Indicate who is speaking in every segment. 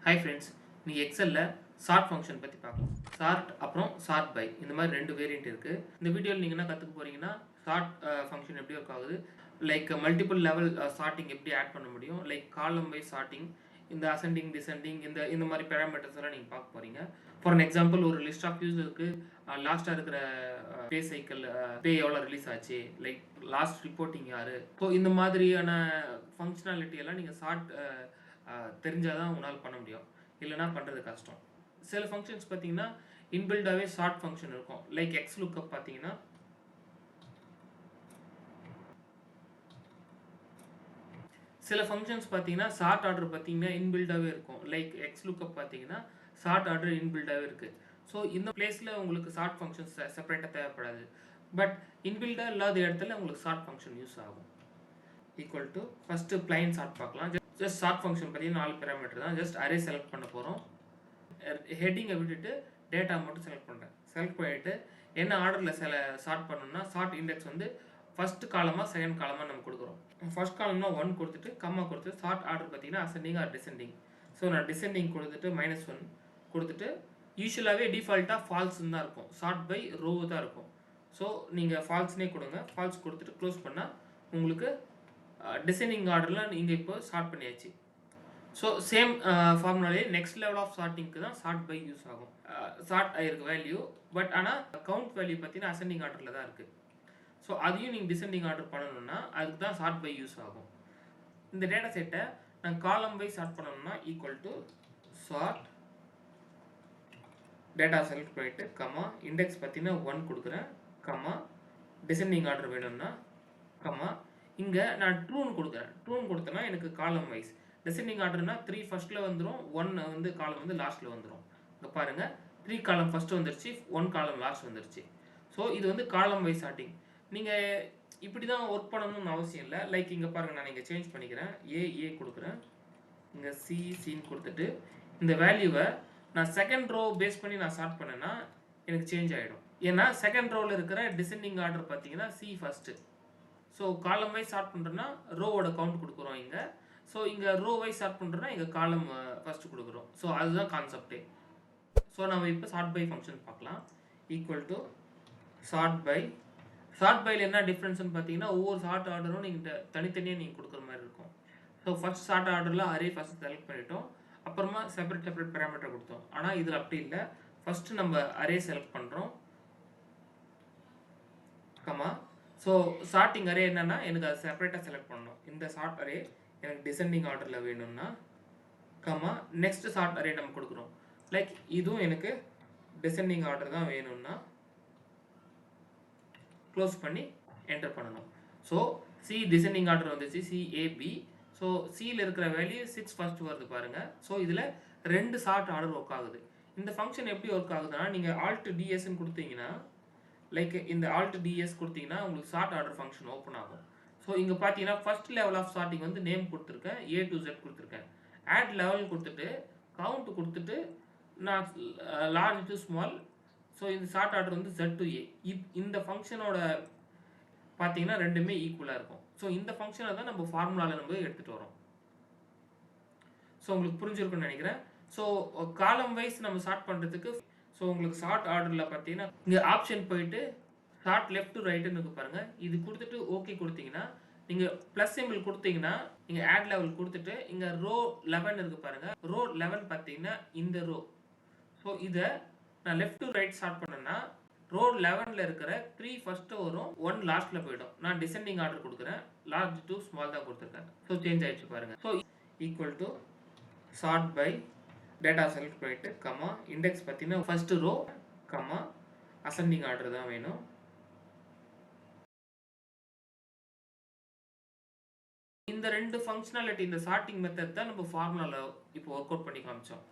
Speaker 1: Hi friends, நீங்கள் எக்ஸலில் chart function பற்றி பார்க்கலாம். சார்ட் அப்புறம் சார்ட் பை இந்த மாதிரி ரெண்டு வேரியண்ட் இருக்குது. இந்த வீடியோவில் நீங்கள் என்ன கற்றுக்க போகிறீங்கன்னா, சார்ட் ஃபங்க்ஷன் எப்படி ஒர்க் ஆகுது, லைக் மல்டிபிள் லெவல் சார்ட்டிங் எப்படி ஆட் பண்ண முடியும், லைக் காலம் வைஸ் சார்ட்டிங், இந்த அசெண்டிங் டிசெண்டிங் இந்த மாதிரி பேராமீட்டர்ஸ் எல்லாம் நீங்கள் பார்க்க போகிறீங்க. ஃபார் எக்ஸாம்பிள், ஒரு லிஸ்ட் ஆஃப் யூஸருக்கு லாஸ்ட்டாக இருக்கிற பே சைக்கிள் பே எவ்வளோ ரிலீஸ் ஆச்சு, லைக் லாஸ்ட் ரிப்போர்ட்டிங் யார், ஸோ இந்த மாதிரியான ஃபங்க்ஷனாலிட்டி எல்லாம் நீங்கள் சார்ட் தெரிஞ்சால் தான் உங்களால் பண்ண முடியும், இல்லைனா பண்ணுறது கஷ்டம். சில ஃபங்க்ஷன்ஸ் பார்த்தீங்கன்னா இன்பில்டாகவே ஷார்ட் ஃபங்க்ஷன் இருக்கும். லைக் எக்ஸ் லுக்கப் பார்த்தீங்கன்னா சில ஃபங்க்ஷன்ஸ் பார்த்தீங்கன்னா ஷார்ட் ஆர்டர் பார்த்தீங்கன்னா இன்பில்டாகவே இருக்கும். லைக் எக்ஸ் லுக்கப் பார்த்தீங்கன்னா ஷார்ட் ஆர்டர் இன்பில்டாகவே இருக்குது. ஸோ இந்த பிளேஸில் உங்களுக்கு ஷார்ட் ஃபங்க்ஷன்ஸ் செப்பரேட்டாக தேவைப்படாது. பட் இன்பில்டாக இல்லாத இடத்துல உங்களுக்கு ஷார்ட் ஃபங்க்ஷன் யூஸ் ஆகும். Equal to first plain short பார்க்கலாம். ஜஸ்ட் ஷார்ட் ஃபங்க்ஷன் பார்த்தீங்கன்னா 4 பேராமீட்டர் தான். ஜஸ்ட் அரே செலக்ட் பண்ண போகிறோம். ஹெட்டிங்கை விட்டுட்டு டேட்டா மட்டும் செலக்ட் பண்ணுறேன். செலக்ட் பண்ணிவிட்டு என்ன ஆர்டரில் ஷார்ட் பண்ணணும்னா, ஷார்ட் இண்டெக்ஸ் வந்து ஃபஸ்ட் காலமாக செகண்ட் காலமாக நம்ம கொடுக்குறோம். ஃபஸ்ட் காலம்னா 1 கொடுத்துட்டு கம்மா கொடுத்துட்டு ஷார்ட் ஆர்டர் பார்த்தீங்கன்னா அசெண்டிங் ஆர் டிசெண்டிங். ஸோ நான் டிசெண்டிங் கொடுத்துட்டு -1 கொடுத்துட்டு, யூஸ்வலாகவே டிஃபால்ட்டாக ஃபால்ஸ்ன்னு தான் இருக்கும். ஷார்ட் பை ரோ தான் இருக்கும். ஸோ நீங்கள் ஃபால்ஸ்னே கொடுங்க. ஃபால்ஸ் கொடுத்துட்டு க்ளோஸ் பண்ணால் உங்களுக்கு டிசைனிங் ஆர்டரில் நீங்கள் இப்போ ஷார்ட் பண்ணியாச்சு. ஸோ சேம் ஃபார்முலாலே நெக்ஸ்ட் லெவல் ஆஃப் ஷார்ட்டிங்க்கு தான் ஷார்ட் பை யூஸ் ஆகும். ஷார்ட் ஆகிருக்கு வேல்யூ, பட் ஆனால் கவுண்ட் வேல்யூ பார்த்தீங்கன்னா அசெண்டிங் ஆர்டரில் தான் இருக்குது. ஸோ அதையும் நீங்கள் டிசெண்டிங் ஆர்டர் பண்ணணும்னா அதுக்கு தான் ஷார்ட் பை யூஸ் ஆகும். இந்த டேட்டா செட்டை நான் காலம் பை ஷார்ட் பண்ணணும்னா equal to short data select பண்ணிவிட்டு கம்மா இண்டெக்ஸ் பார்த்தீங்கன்னா 1 கொடுக்குறேன், கம்மா டிசெண்டிங் ஆர்டர் வேணும்னா கம்மா இங்கே நான் ட்ரூன்னு கொடுக்குறேன். ட்ரூன்னு கொடுத்தேன்னா எனக்கு காலம் வைஸ் டிசெண்டிங் ஆர்டர்னா 3 ஃபஸ்ட்டில் வந்துடும், 1 வந்து காலம் வந்து லாஸ்ட்டில் வந்துடும். இங்கே பாருங்கள், 3 காலம் ஃபஸ்ட்டு வந்துருச்சு, 1 காலம் லாஸ்ட் வந்துருச்சு. ஸோ இது வந்து காலம் வைஸ் சார்ட்டிங். நீங்கள் இப்படி தான் ஒர்க் பண்ணணும்னு அவசியம் இல்லை. லைக் இங்கே பாருங்கள், நான் இங்கே சேஞ்ச் பண்ணிக்கிறேன். ஏ கொடுக்குறேன், இங்கே சின்னு கொடுத்துட்டு இந்த வேல்யூவை நான் செகண்ட் ரோ பேஸ் பண்ணி நான் ஸ்டார்ட் பண்ணேன்னா எனக்கு சேஞ்ச் ஆகிடும். ஏன்னா செகண்ட் ரோவில் இருக்கிற டிசெண்டிங் ஆர்டர் பார்த்தீங்கன்னா C first. So column wise start பண்ணுறோன்னா ரோவோட கவுண்ட் கொடுக்குறோம் இங்கே. ஸோ இங்கே ரோ வைஸ் ஸ்டார்ட் பண்ணுறோன்னா இங்கே காலம் ஃபஸ்ட்டு கொடுக்குறோம். ஸோ அதுதான் கான்செப்டே. ஸோ நம்ம இப்போ ஷார்ட் பை ஃபங்க்ஷன் பார்க்கலாம். Equal to sort by. Sort பையில் என்ன டிஃப்ரென்ஸ்னு பார்த்தீங்கன்னா, ஒவ்வொரு ஷார்ட் ஆர்டரும் நீங்கள் தனித்தனியாக நீங்கள் கொடுக்குற மாதிரி இருக்கும். ஸோ ஃபஸ்ட் ஷார்ட் ஆர்டரில் அரே ஃபஸ்ட் செலக்ட் பண்ணிட்டோம், அப்புறமா செப்பரேட் பேராமீட்டர் கொடுத்தோம். ஆனால் இதில் அப்படி இல்லை. ஃபஸ்ட்டு நம்ம அரே செலக்ட் பண்ணுறோம், கமா. ஸோ ஷார்ட்டிங் அரே என்னன்னா எனக்கு அதை செப்பரேட்டாக செலக்ட் பண்ணணும். இந்த ஷார்ட் அரே எனக்கு டிசெண்டிங் ஆர்டரில் வேணும்னா கமா நெக்ஸ்ட் ஷார்ட் அரே நம்ம கொடுக்குறோம். லைக் இதுவும் எனக்கு டிசெண்டிங் ஆர்டர் தான் வேணும்னா க்ளோஸ் பண்ணி என்டர் பண்ணணும். ஸோ சி டிசெண்டிங் ஆர்டர் வந்துச்சு, CAB. ஸோ சியில் இருக்கிற வேல்யூ 6 ஃபர்ஸ்ட் வருது பாருங்கள். ஸோ இதில் 2 ஷார்ட் ஆர்டர் ஒர்க் ஆகுது. இந்த ஃபங்க்ஷன் எப்படி ஒர்க் ஆகுதுன்னா, நீங்கள் Alt DSன்னு கொடுத்தீங்கன்னா, லைக் இந்த Alt DS கொடுத்தீங்கன்னா உங்களுக்கு ஷார்ட் ஆர்டர் ஃபங்க்ஷன் ஓப்பன் ஆகும். ஸோ இங்கே பார்த்தீங்கன்னா ஃபர்ஸ்ட் லெவல் ஆஃப் ஷார்ட்டிங் வந்து நேம் கொடுத்துருக்கேன், A to Z கொடுத்துருக்கேன். ஆட் லெவல் கொடுத்துட்டு கவுண்ட் கொடுத்துட்டு நான் லார்ஜ் டு ஸ்மால். ஸோ இந்த ஷார்ட் ஆர்டர் வந்து Z to A. இந்த ஃபங்க்ஷனோட பார்த்தீங்கன்னா ரெண்டுமே ஈக்குவலாக இருக்கும். ஸோ இந்த ஃபங்க்ஷனை தான் நம்ம ஃபார்முலாவில் நம்ம எடுத்துகிட்டு வரோம். ஸோ உங்களுக்கு புரிஞ்சிருக்குன்னு நினைக்கிறேன். ஸோ காலம் வைஸ் நம்ம ஷார்ட் பண்ணுறதுக்கு, ஸோ உங்களுக்கு ஷார்ட் ஆர்டரில் பார்த்தீங்கன்னா இங்கே ஆப்ஷன் போயிட்டு ஷார்ட் லெஃப்ட் டு ரைட்டுன்னு இருக்கு பாருங்கள். இது கொடுத்துட்டு ஓகே கொடுத்தீங்கன்னா, நீங்கள் ப்ளஸ் சிம்பிள் கொடுத்தீங்கன்னா நீங்கள் ஆட் லெவல் கொடுத்துட்டு இங்கே ரோ 11 இருக்கு பாருங்கள். ரோ 11 பார்த்தீங்கன்னா இந்த ரோ. ஸோ இதை நான் லெஃப்ட் டு ரைட் ஸ்டார்ட் பண்ணேன்னா ரோ 11ல் இருக்கிற 3 ஃபஸ்ட்டு வரும், 1 லாஸ்ட்டில் போயிடும். நான் டிசெண்டிங் ஆர்டர் கொடுக்குறேன், லார்ஜ் டு ஸ்மால் தான் கொடுத்துருக்கேன். ஸோ சேஞ்ச் ஆகிடுச்சு பாருங்கள். So equal to sort by data select பண்ணிவிட்டு கமா இண்டெக்ஸ் பார்த்தீங்கன்னா first row, comma ascending order தான் வேணும். இந்த ரெண்டு ஃபங்க்ஷனாலிட்டி, இந்த ஷார்ட்டிங் மெத்தட் தான் நம்ம ஃபார்முலாவில் இப்போ ஒர்க் அவுட் பண்ணி காமிச்சோம்.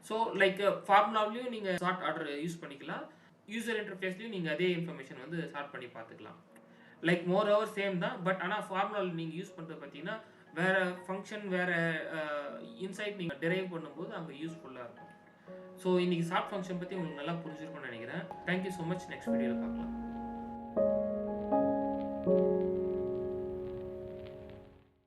Speaker 1: ஸோ லைக் ஃபார்முலாவிலையும் நீங்கள் ஷார்ட் ஆர்டர் யூஸ் பண்ணிக்கலாம், யூசர் இன்டர்ஃபேஸ்லையும் நீங்கள் அதே இன்ஃபர்மேஷன் வந்து ஷார்ட் பண்ணி பார்த்துக்கலாம். லைக் மோர் ஓவர் சேம் தான். பட் ஆனால் ஃபார்முலாவில் நீங்கள் யூஸ் பண்ணுறது பார்த்தீங்கன்னா வேறு ஃபங்க்ஷன், வேறு இன்சைட் நீங்கள் டெரைவ் பண்ணும்போது அங்கே யூஸ்ஃபுல்லாக இருக்கும். ஸோ இன்றைக்கி ஷார்ட் ஃபங்க்ஷன் பற்றி உங்களுக்கு நல்லா புரிஞ்சிருக்கும்னு நினைக்கிறேன். Thank you so much. நெக்ஸ்ட் வீடியோவில் பார்க்கலாம்.